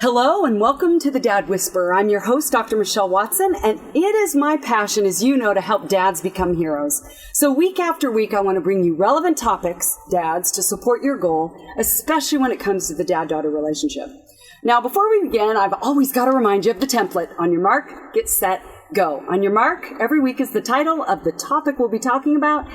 Hello and welcome to the Dad Whisperer. I'm your host, Dr. Michelle Watson, and it is my passion, as you know, to help dads become heroes. So week after week, I want to bring you relevant topics, dads, to support your goal, especially when it comes to the dad-daughter relationship. Now, before we begin, I've always got to remind you of the template. On your mark, get set, go. On your mark, every week is the title of the topic we'll be talking about.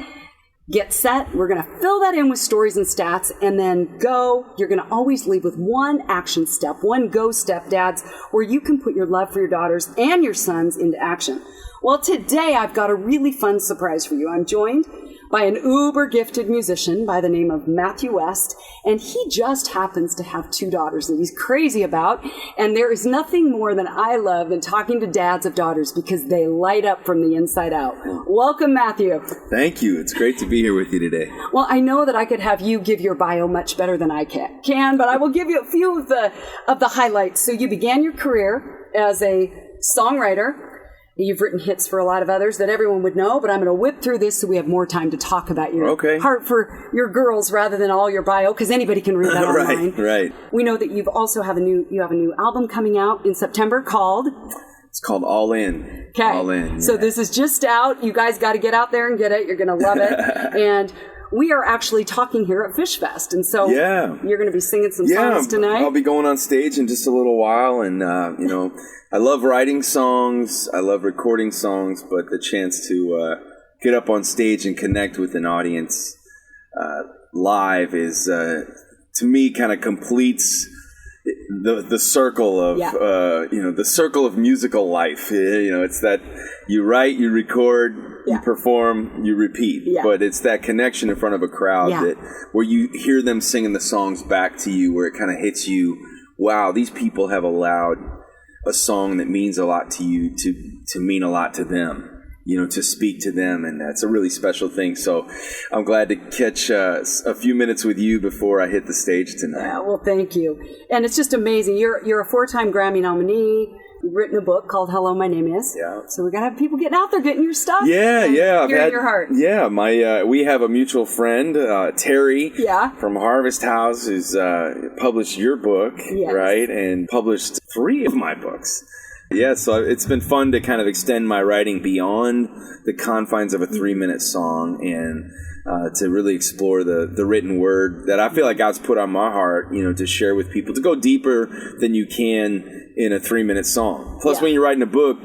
Get set. We're going to fill that in with stories and stats, and then go. You're going to always leave with one action step, one go step, dads, where you can put your love for your daughters and your sons into action. Well, today I've got a really fun surprise for you. I'm joined by an uber-gifted musician by the name of Matthew West, and he just happens to have two daughters that he's crazy about, and there is nothing more than I love than talking to dads of daughters because they light up from the inside out. Welcome, Matthew. Thank you. It's great to be here with you today. Well, I know that I could have you give your bio much better than I can, but I will give you a few of the highlights. So you began your career as a songwriter. You've written hits for a lot of others that everyone would know, but I'm going to whip through this so we have more time to talk about your heart for your girls rather than all your bio, because anybody can read that online. Right. We know that you've also have a new album coming out in September called... It's called All In. Okay. All In. Yeah. So this is just out. You guys got to get out there and get it. You're going to love it. And we are actually talking here at Fish Fest. And so you're going to be singing some songs tonight. I'll be going on stage in just a little while. And, I love writing songs. I love recording songs. But the chance to get up on stage and connect with an audience live is, to me, kind of completes the circle of the circle of musical life. It's that you write, you record, you perform, you repeat. But it's that connection in front of a crowd that where you hear them singing the songs back to you, where it kind of hits you. Wow, these people have allowed a song that means a lot to you to mean a lot to them. To speak to them, and that's a really special thing. So I'm glad to catch a few minutes with you before I hit the stage tonight. Yeah, well, thank you. And it's just amazing. You're a 4-time Grammy nominee. You've written a book called Hello, My Name Is. Yeah. So we got to have people getting out there, getting your stuff. Yeah. Hearing your heart. Yeah, we have a mutual friend, Terry from Harvest House, who's published your book, right? And published 3 of my books. Yeah, so it's been fun to kind of extend my writing beyond the confines of a 3-minute song and to really explore the written word that I feel like God's put on my heart, to share with people, to go deeper than you can in a 3-minute song. Plus, when you're writing a book,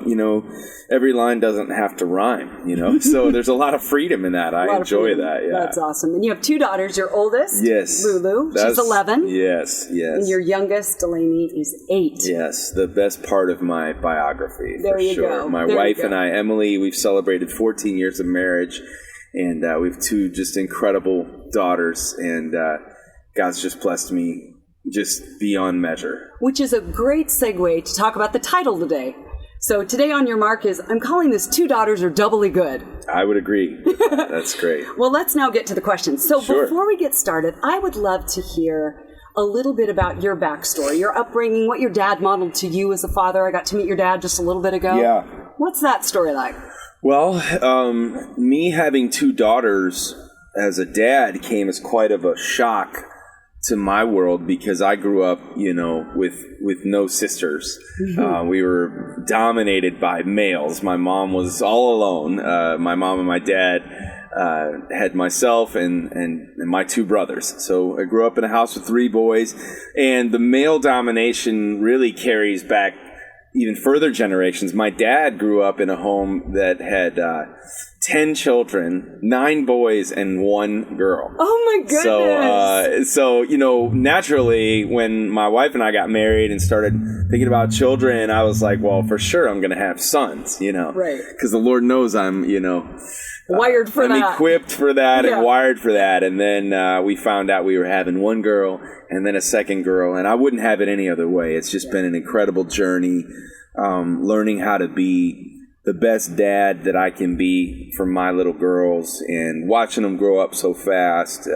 every line doesn't have to rhyme, so there's a lot of freedom in that. I enjoy that, That's awesome. And you have 2 daughters. Your oldest, Lulu, she's 11. Yes. And your youngest, Delaney, is 8. Yes, the best part of my biography, there for you sure. Go. My wife and I, Emily, we've celebrated 14 years of marriage, and we have 2 just incredible daughters, and God's just blessed me just beyond measure. Which is a great segue to talk about the title today. So today on your mark is, I'm calling this 2 Daughters Are Doubly Good. I would agree with that. That's great. Well, let's now get to the questions. So before we get started, I would love to hear a little bit about your backstory, your upbringing, what your dad modeled to you as a father. I got to meet your dad just a little bit ago. Yeah. What's that story like? Well, me having 2 daughters as a dad came as quite of a shock to my world because I grew up, with no sisters. We were dominated by males. My mom was all alone. My mom and my dad had myself and my 2 brothers. So I grew up in a house with 3 boys, and the male domination really carries back even further generations. My dad grew up in a home that had 10 children, 9 boys, and 1 girl. Oh my goodness! So naturally, when my wife and I got married and started thinking about children, I was like, well, for sure, I'm going to have sons. Right? Because the Lord knows I'm, wired for that. I'm equipped for that and wired for that. And then we found out we were having 1 girl and then a 2nd girl, and I wouldn't have it any other way. It's just been an incredible journey, learning how to be the best dad that I can be for my little girls and watching them grow up so fast.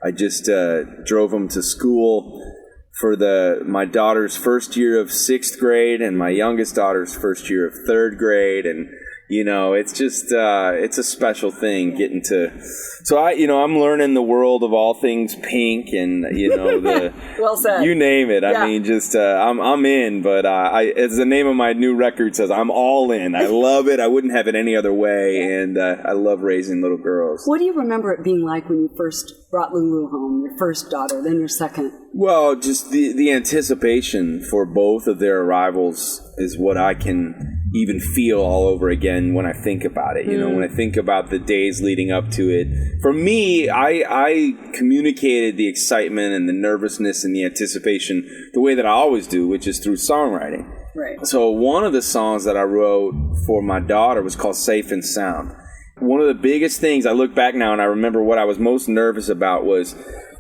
I just drove them to school for my daughter's first year of 6th grade and my youngest daughter's first year of 3rd grade, and It's just, it's a special thing getting to, so I'm learning the world of all things Pink and, the, well said. You name it. I mean, just, I'm in, but, as the name of my new record says, I'm all in. I love it. I wouldn't have it any other way. And, I love raising little girls. What do you remember it being like when you first brought Lulu home, your first daughter, then your second? Well, just the anticipation for both of their arrivals is what I can even feel all over again when I think about it. When I think about the days leading up to it. For me, I communicated the excitement and the nervousness and the anticipation the way that I always do, which is through songwriting. Right. So one of the songs that I wrote for my daughter was called Safe and Sound. One of the biggest things, I look back now and I remember what I was most nervous about was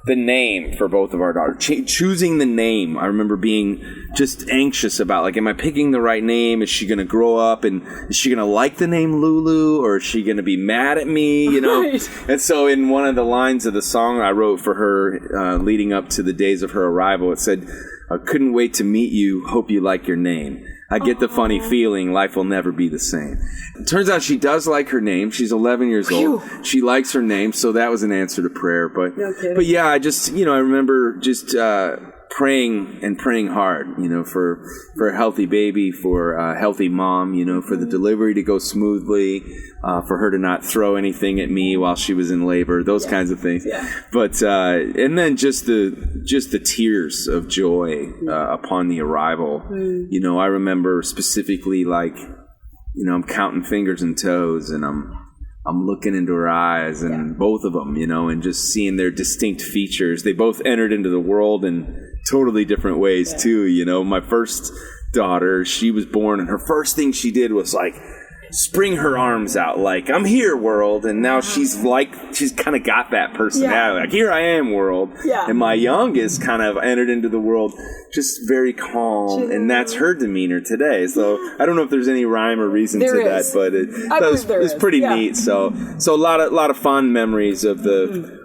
the name for both of our daughters. Choosing the name. I remember being just anxious about, like, am I picking the right name? Is she going to grow up and is she going to like the name Lulu, or is she going to be mad at me, Right. And so in one of the lines of the song I wrote for her leading up to the days of her arrival, it said, I couldn't wait to meet you. Hope you like your name. I get the funny feeling life will never be the same. It turns out she does like her name. She's 11 years old. She likes her name, so that was an answer to prayer. But yeah, I just, I remember just praying hard, for a healthy baby, for a healthy mom, for the delivery to go smoothly, for her to not throw anything at me while she was in labor, those kinds of things. Yeah. But and then just the tears of joy upon the arrival. I remember specifically, like, I'm counting fingers and toes, and I'm looking into her eyes, and both of them, and just seeing their distinct features. They both entered into the world in totally different ways too. My first daughter, she was born, and her first thing she did was like spring her arms out, like, I'm here, world. And now she's kind of got that personality, like, here I am, world. And my youngest kind of entered into the world just very calm, and that's her demeanor today. So I don't know if there's any rhyme or reason to that, but it's pretty neat. So a lot of fond memories of the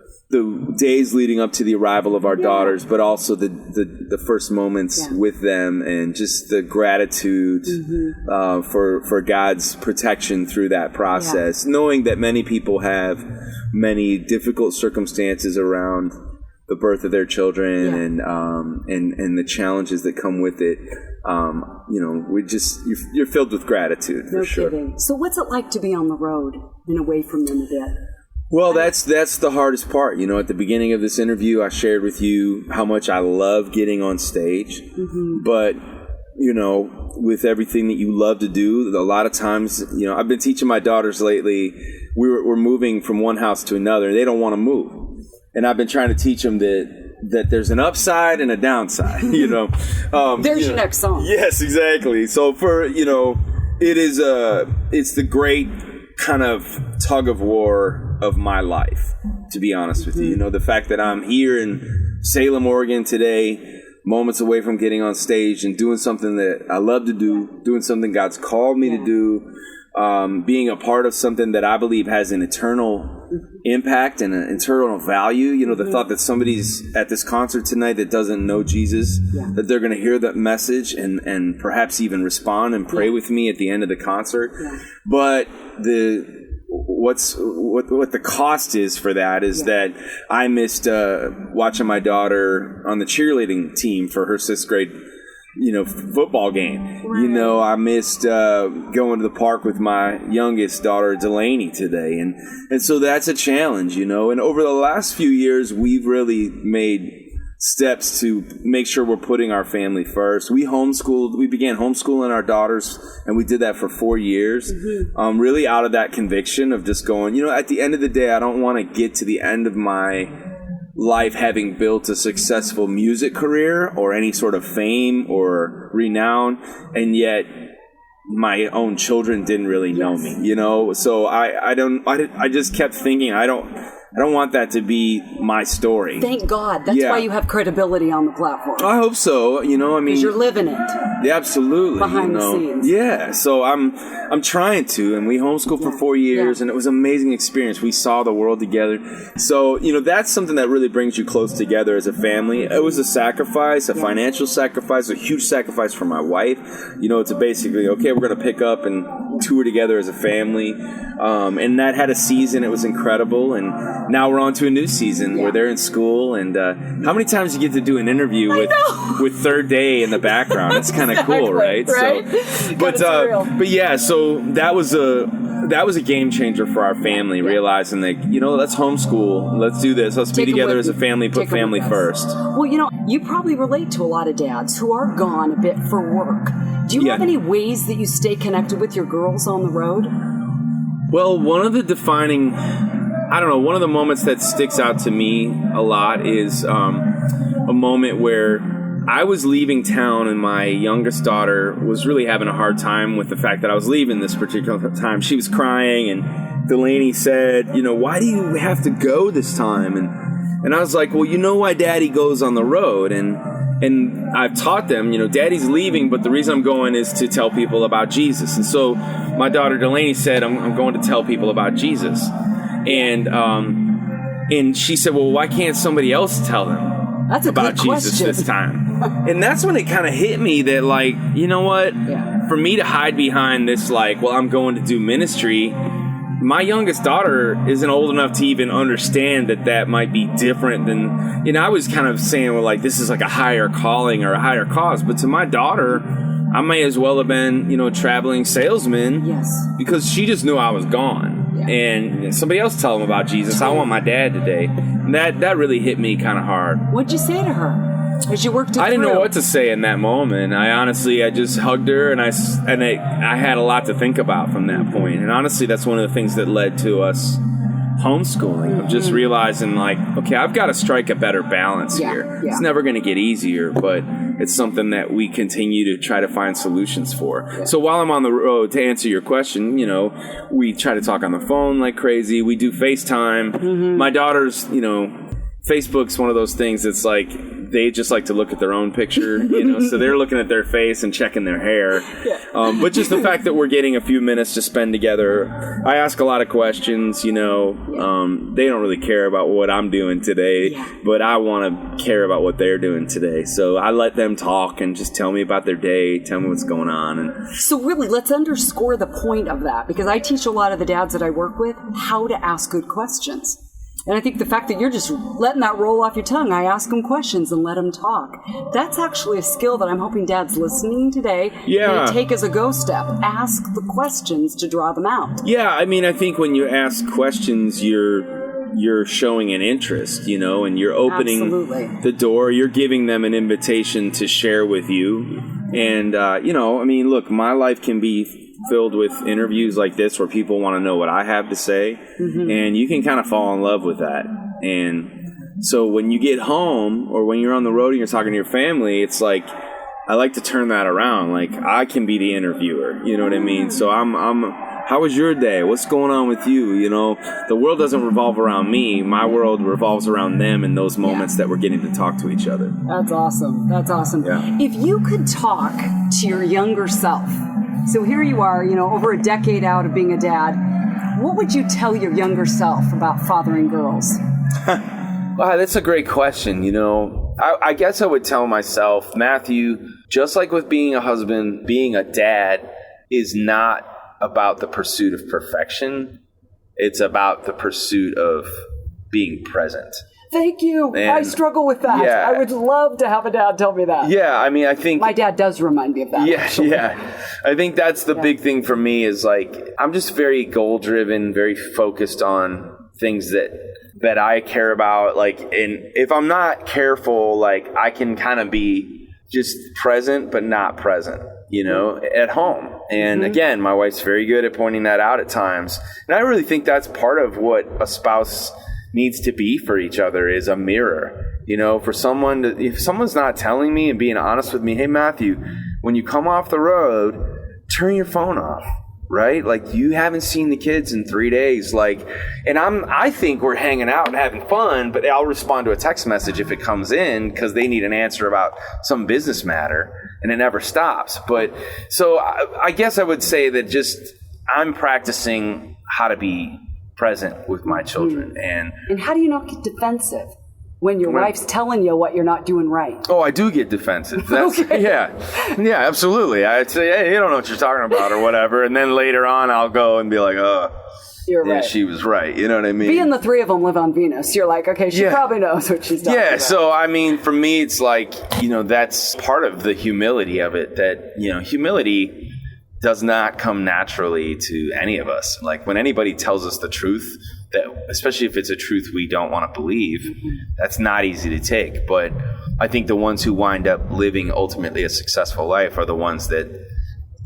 days leading up to the arrival of our daughters, but also the first moments with them, and just the gratitude for God's protection through that process, knowing that many people have many difficult circumstances around the birth of their children and the challenges that come with it. You're filled with gratitude, for sure. Kidding. So what's it like to be on the road and away from them a bit? Well, that's the hardest part. At the beginning of this interview, I shared with you how much I love getting on stage. But, with everything that you love to do, a lot of times, I've been teaching my daughters lately, we're moving from one house to another, and they don't want to move. And I've been trying to teach them that there's an upside and a downside, There's your next song. Yes, exactly. So it's the great kind of tug of war of my life, to be honest with you. The fact that I'm here in Salem, Oregon today, moments away from getting on stage and doing something that I love to do, doing something God's called me to do, being a part of something that I believe has an eternal impact and an eternal value. The thought that somebody's at this concert tonight that doesn't know Jesus, that they're going to hear that message and perhaps even respond and pray with me at the end of the concert. But what the cost is for that is that I missed watching my daughter on the cheerleading team for her 6th grade football game. I missed going to the park with my youngest daughter, Delaney, today. And so that's a challenge, And over the last few years, we've really made steps to make sure we're putting our family first. We began homeschooling our daughters, and we did that for 4 years, really out of that conviction of just going, at the end of the day, I don't want to get to the end of my life having built a successful music career or any sort of fame or renown, and yet my own children didn't really know me, So I just kept thinking, I don't want that to be my story. Thank God. That's why you have credibility on the platform. I hope so. I mean, because you're living it. Yeah, absolutely. Behind the scenes. Yeah. So I'm trying to, and we homeschooled for 4 years, and it was an amazing experience. We saw the world together. So, that's something that really brings you close together as a family. It was a sacrifice, a financial sacrifice, a huge sacrifice for my wife. To basically, okay, we're going to pick up and tour together as a family. And that had a season. It was incredible. And now we're on to a new season where they're in school. And how many times do you get to do an interview with Third Day in the background? It's kind of cool, right? So, but yeah, so that was a game changer for our family, realizing that, let's homeschool, let's do this, let's be together as a family, put family first. Well, you probably relate to a lot of dads who are gone a bit for work. Do you have any ways that you stay connected with your girls on the road? Well, one of the moments that sticks out to me a lot is a moment where I was leaving town and my youngest daughter was really having a hard time with the fact that I was leaving this particular time. She was crying, and Delaney said, why do you have to go this time? And I was like, well, why Daddy goes on the road? And I've taught them, Daddy's leaving, but the reason I'm going is to tell people about Jesus. And so my daughter Delaney said, I'm going to tell people about Jesus. And she said, well, why can't somebody else tell them about Jesus this time? And that's when it kind of hit me that, you know what? Yeah. For me to hide behind this, I'm going to do ministry. My youngest daughter isn't old enough to even understand that might be different than, I was kind of saying, well, this is like a higher calling or a higher cause. But to my daughter, I may as well have been, a traveling salesman. Yes. Because she just knew I was gone. Yeah. And somebody else tell them about Jesus. I want my dad today. And that really hit me kind of hard. What'd you say to her? As you worked it I didn't know what to say in that moment. I just hugged her, and I had a lot to think about from that point. And honestly, that's one of the things that led to us homeschooling, of just realizing, okay, I've got to strike a better balance here. Yeah. It's never going to get easier, but it's something that we continue to try to find solutions for. Yeah. So while I'm on the road, to answer your question, we try to talk on the phone like crazy. We do FaceTime. Mm-hmm. My daughter's, Facebook's one of those things that's they just like to look at their own picture, so they're looking at their face and checking their hair. Yeah. But just the fact that we're getting a few minutes to spend together, I ask a lot of questions, they don't really care about what I'm doing today, but I want to care about what they're doing today. So I let them talk and just tell me about their day, tell me what's going on. And so really, let's underscore the point of that, because I teach a lot of the dads that I work with how to ask good questions. And I think the fact that you're just letting that roll off your tongue, I ask them questions and let them talk. That's actually a skill that I'm hoping dads listening today take as a go step. Ask the questions to draw them out. Yeah, I think when you ask questions, you're showing an interest, and you're opening the door. You're giving them an invitation to share with you. And, look, my life can be filled with interviews like this where people want to know what I have to say, and you can kind of fall in love with that. And so when you get home or when you're on the road and you're talking to your family, it's I like to turn that around. I can be the interviewer, you know what I mean? So how was your day? What's going on with you? The world doesn't revolve around me. My world revolves around them in those moments that we're getting to talk to each other. That's awesome. Yeah. If you could talk to your younger self, so here you are, over a decade out of being a dad, what would you tell your younger self about fathering girls? Wow, that's a great question. I guess I would tell myself, Matthew, just like with being a husband, being a dad is not about the pursuit of perfection. It's about the pursuit of being present. Thank you. And I struggle with that. Yeah. I would love to have a dad tell me that. Yeah, I think... My dad does remind me of that. Yeah. I think that's the big thing for me is I'm just very goal-driven, very focused on things that I care about. And if I'm not careful, I can kind of be just present but not present, at home. And again, my wife's very good at pointing that out at times. And I really think that's part of what a spouse needs to be for each other, is a mirror. For someone if someone's not telling me and being honest with me, hey Matthew, when you come off the road, turn your phone off. right? Like, you haven't seen the kids in 3 days. Like, and I think we're hanging out and having fun, but I'll respond to a text message if it comes in because they need an answer about some business matter, and it never stops. But so I guess I would say that just I'm practicing how to be present with my children. And how do you not get defensive when your wife's telling you what you're not doing right? Oh, I do get defensive. That's, okay. Yeah, absolutely. I'd say, hey, you don't know what you're talking about or whatever. And then later on, I'll go and be like, you're right. She was right. You know what I mean? Being the three of them live on Venus, you're like, okay, she probably knows what she's talking about. Yeah, so I mean, for me, it's like, that's part of the humility of it, that, humility does not come naturally to any of us. Like, when anybody tells us the truth, that especially if it's a truth we don't want to believe, that's not easy to take. But I think the ones who wind up living ultimately a successful life are the ones that,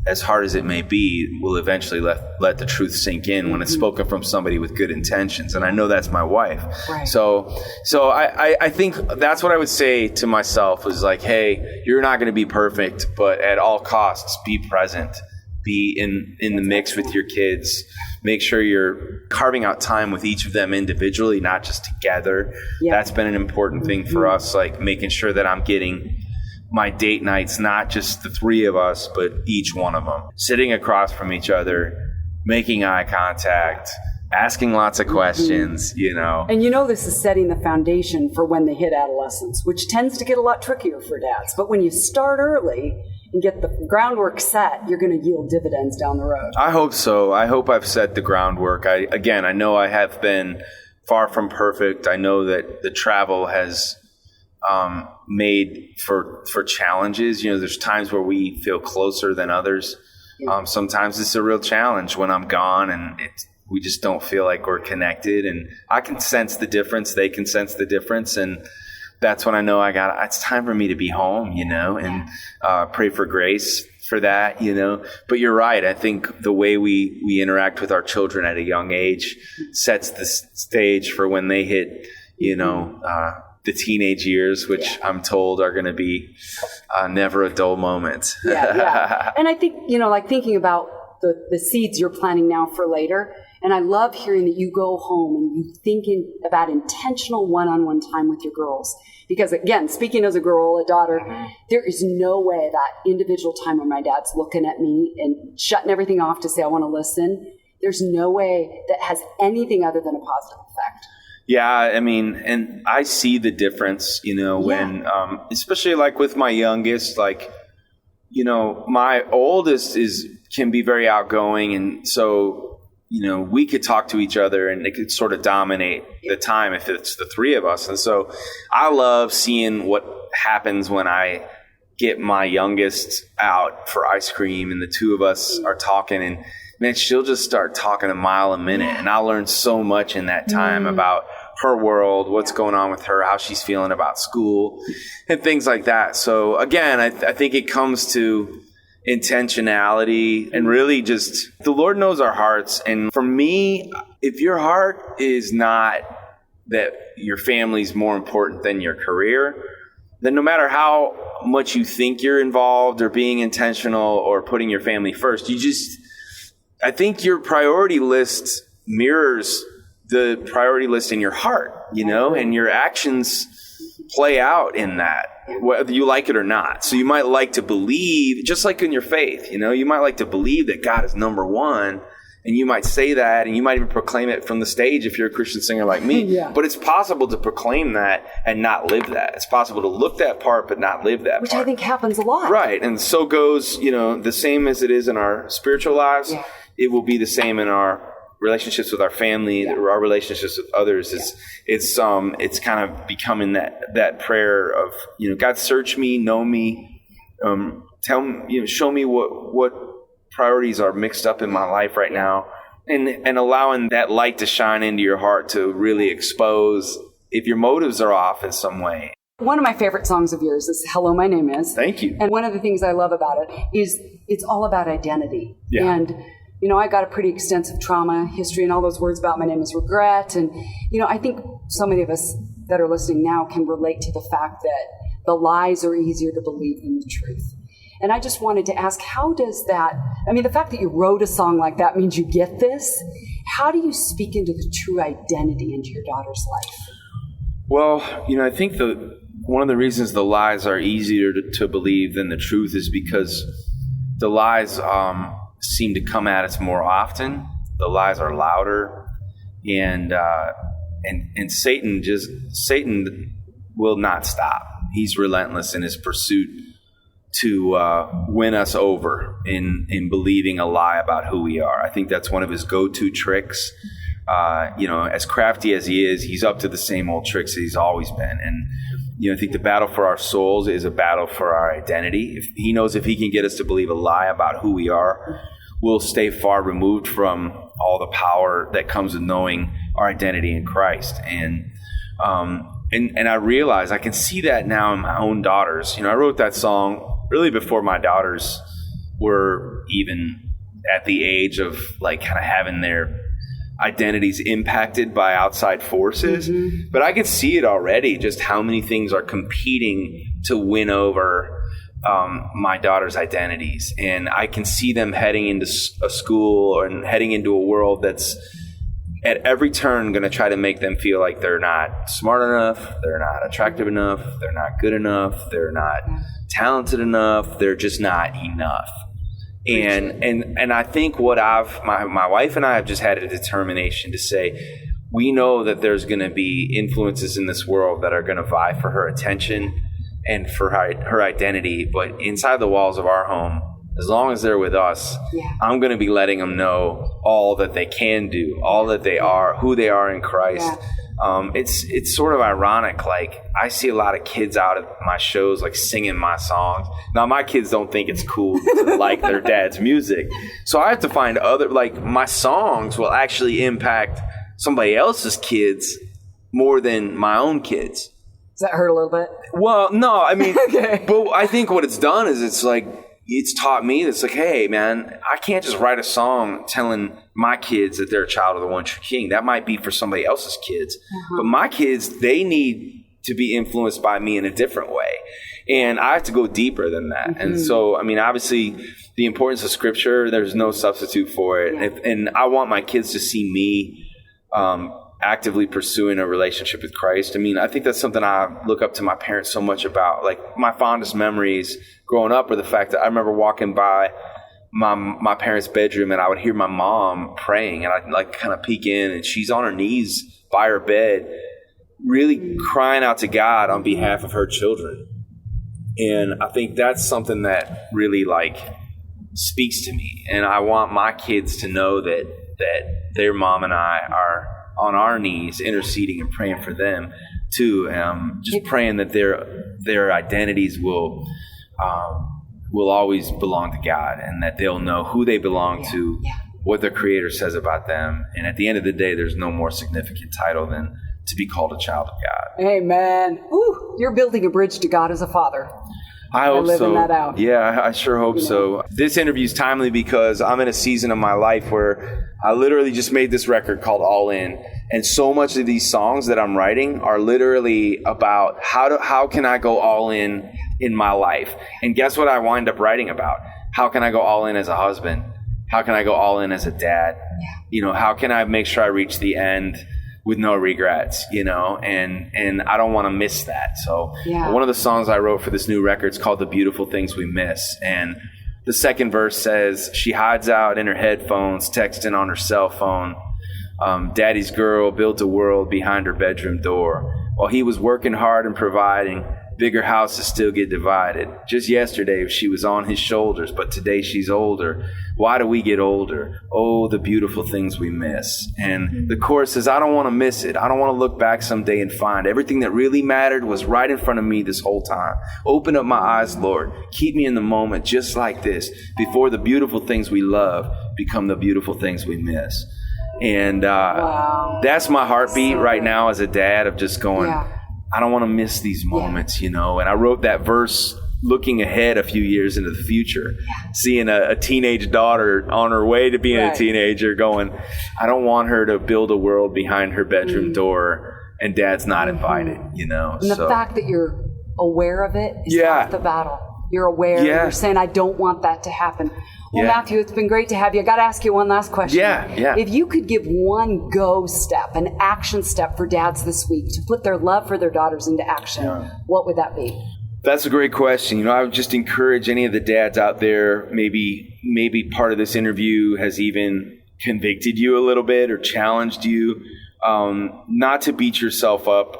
as hard as it may be, will eventually let the truth sink in when it's spoken from somebody with good intentions. And I know that's my wife. Right. So I think that's what I would say to myself is like, hey, you're not going to be perfect, but at all costs, be present. Be in the mix with your kids. Make sure you're carving out time with each of them individually, not just together. Yeah. That's been an important thing for us, like making sure that I'm getting my date nights, not just the three of us, but each one of them. Sitting across from each other, making eye contact, asking lots of questions, And this is setting the foundation for when they hit adolescence, which tends to get a lot trickier for dads. But when you start early and get the groundwork set, you're going to yield dividends down the road. I hope so. I hope I've set the groundwork. I know I have been far from perfect. I know that the travel has made for challenges. There's times where we feel closer than others. Yeah. Sometimes it's a real challenge when I'm gone and we just don't feel like we're connected. And I can sense the difference. They can sense the difference. And that's when I know it's time for me to be home, and pray for grace for that, But you're right. I think the way we interact with our children at a young age sets the stage for when they hit, the teenage years, which I'm told are going to be never a dull moment. Yeah. And I think, like thinking about the seeds you're planting now for later. And I love hearing that you go home and you thinking about intentional one-on-one time with your girls. Because again, speaking as a girl, a daughter, there is no way that individual time when my dad's looking at me and shutting everything off to say, I want to listen. There's no way that has anything other than a positive effect. Yeah, I mean, and I see the difference, when, especially like with my youngest, like, my oldest can be very outgoing. And so, we could talk to each other and it could sort of dominate the time if it's the three of us. And so I love seeing what happens when I get my youngest out for ice cream and the two of us are talking, and man, she'll just start talking a mile a minute. And I'll learn so much in that time about her world, what's going on with her, how she's feeling about school and things like that. So again, I think it comes to intentionality and really just the Lord knows our hearts. And for me, if your heart is not that your family's more important than your career, then no matter how much you think you're involved or being intentional or putting your family first, I think your priority list mirrors the priority list in your heart, and your actions play out in that, whether you like it or not. So you might like to believe, just like in your faith, you might like to believe that God is number one, and you might say that, and you might even proclaim it from the stage if you're a Christian singer like me. Yeah. But it's possible to proclaim that and not live that. It's possible to look that part but not live that Which part. I think happens a lot. Right, and so goes, the same as it is in our spiritual lives, it will be the same in our relationships with our family, or our relationships with others. It's kind of becoming that prayer of, God, search me, know me, tell me, show me what priorities are mixed up in my life right now, and allowing that light to shine into your heart to really expose if your motives are off in some way. One of my favorite songs of yours is Hello, My Name Is. Thank you. And one of the things I love about it is it's all about identity. Yeah. And I got a pretty extensive trauma history, and all those words about my name is regret. And, I think so many of us that are listening now can relate to the fact that the lies are easier to believe than the truth. And I just wanted to ask, how does that, I mean, the fact that you wrote a song like that means you get this. How do you speak into the true identity into your daughter's life? Well, I think one of the reasons the lies are easier to believe than the truth is because the lies seem to come at us more often. The lies are louder, and Satan will not stop. He's relentless in his pursuit to win us over in believing a lie about who we are. I think that's one of his go-to tricks. As crafty as he is, he's up to the same old tricks that he's always been. And I think the battle for our souls is a battle for our identity. If he knows if he can get us to believe a lie about who we are, we'll stay far removed from all the power that comes with knowing our identity in Christ. And I realize I can see that now in my own daughters. I wrote that song really before my daughters were even at the age of like kind of having their identities impacted by outside forces. Mm-hmm. But I can see it already, just how many things are competing to win over my daughter's identities. And I can see them heading into a school and heading into a world that's at every turn going to try to make them feel like they're not smart enough, they're not attractive enough, they're not good enough, they're not talented enough, they're just not enough. And I think what my wife and I have just had a determination to say, we know that there's going to be influences in this world that are going to vie for her attention and for her identity. But inside the walls of our home, as long as they're with us, I'm going to be letting them know all that they can do, all that they are, who they are in Christ. Yeah. It's sort of ironic. Like, I see a lot of kids out at my shows, like, singing my songs. Now, my kids don't think it's cool to like their dad's music. So I have to find my songs will actually impact somebody else's kids more than my own kids. Does that hurt a little bit? Well, no, I mean, okay. But I think what it's done is it's taught me, it's like, hey, man, I can't just write a song telling my kids that they're a child of the one true King. That might be for somebody else's kids. But my kids, they need to be influenced by me in a different way. And I have to go deeper than that. Mm-hmm. And so, I mean, obviously, the importance of Scripture, there's no substitute for it. Yeah. And I want my kids to see me actively pursuing a relationship with Christ. I mean, I think that's something I look up to my parents so much about. Like, my fondest memories growing up are the fact that I remember walking by my parents' bedroom and I would hear my mom praying, and I'd kind of peek in, and she's on her knees by her bed, really crying out to God on behalf of her children. And I think that's something that really speaks to me. And I want my kids to know that their mom and I are on our knees interceding and praying for them too. Just praying that their identities will always belong to God, and that they'll know who they belong to, what their Creator says about them. And at the end of the day, there's no more significant title than to be called a child of God. Amen. Ooh, you're building a bridge to God as a father. I hope living so. That out. Yeah, I sure hope so. This interview is timely because I'm in a season of my life where I literally just made this record called All In. And so much of these songs that I'm writing are literally about how can I go all in my life. And guess what I wind up writing about? How can I go all in as a husband? How can I go all in as a dad? Yeah. How can I make sure I reach the end with no regrets, and I don't want to miss that. So one of the songs I wrote for this new record is called The Beautiful Things We Miss. And the second verse says, she hides out in her headphones, texting on her cell phone. Daddy's girl built a world behind her bedroom door. While he was working hard and providing, bigger houses still get divided. Just yesterday she was on his shoulders, but today she's older. Why do we get older? Oh, the beautiful things we miss. And the chorus says, I don't want to miss it. I don't want to look back someday and find everything that really mattered was right in front of me this whole time. Open up my eyes, Lord. Keep me in the moment just like this, before the beautiful things we love become the beautiful things we miss. And that's my heartbeat right now as a dad, of just going, I don't want to miss these moments, And I wrote that verse looking ahead a few years into the future, seeing a teenage daughter on her way to being a teenager going, I don't want her to build a world behind her bedroom door and dad's not invited, And the fact that you're aware of it is half the battle. You're aware. Yeah. You're saying, I don't want that to happen. Well, Yeah. Matthew, it's been great to have you. I got to ask you one last question. Yeah. If you could give one go step, an action step for dads this week to put their love for their daughters into action, what would that be? That's a great question. I would just encourage any of the dads out there, maybe part of this interview has even convicted you a little bit or challenged you, not to beat yourself up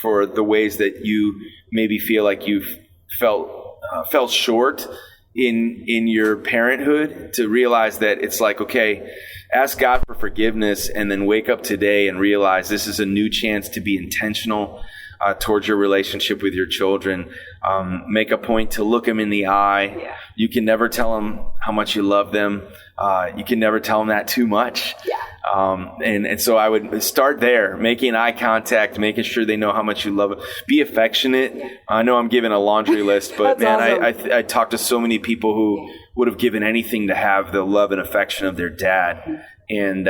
for the ways that you maybe feel like you've felt short in your parenthood, to realize that it's like, okay, ask God for forgiveness and then wake up today and realize this is a new chance to be intentional towards your relationship with your children. Make a point to look them in the eye. Yeah. You can never tell them how much you love them. You can never tell them that too much. Yeah. And so I would start there, making eye contact, making sure they know how much you love it. Be affectionate. I know I'm giving a laundry list, but man, awesome. I talk to so many people who would have given anything to have the love and affection of their dad. And,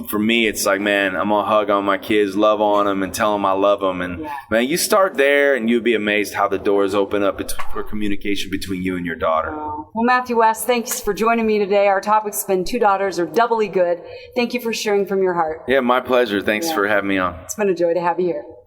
for me, it's like, man, I'm going to hug on my kids, love on them, and tell them I love them. And, man, you start there, and you'd be amazed how the doors open up for communication between you and your daughter. Well, Matthew West, thanks for joining me today. Our topic's been 2 daughters are doubly good. Thank you for sharing from your heart. Yeah, my pleasure. Thanks for having me on. It's been a joy to have you here.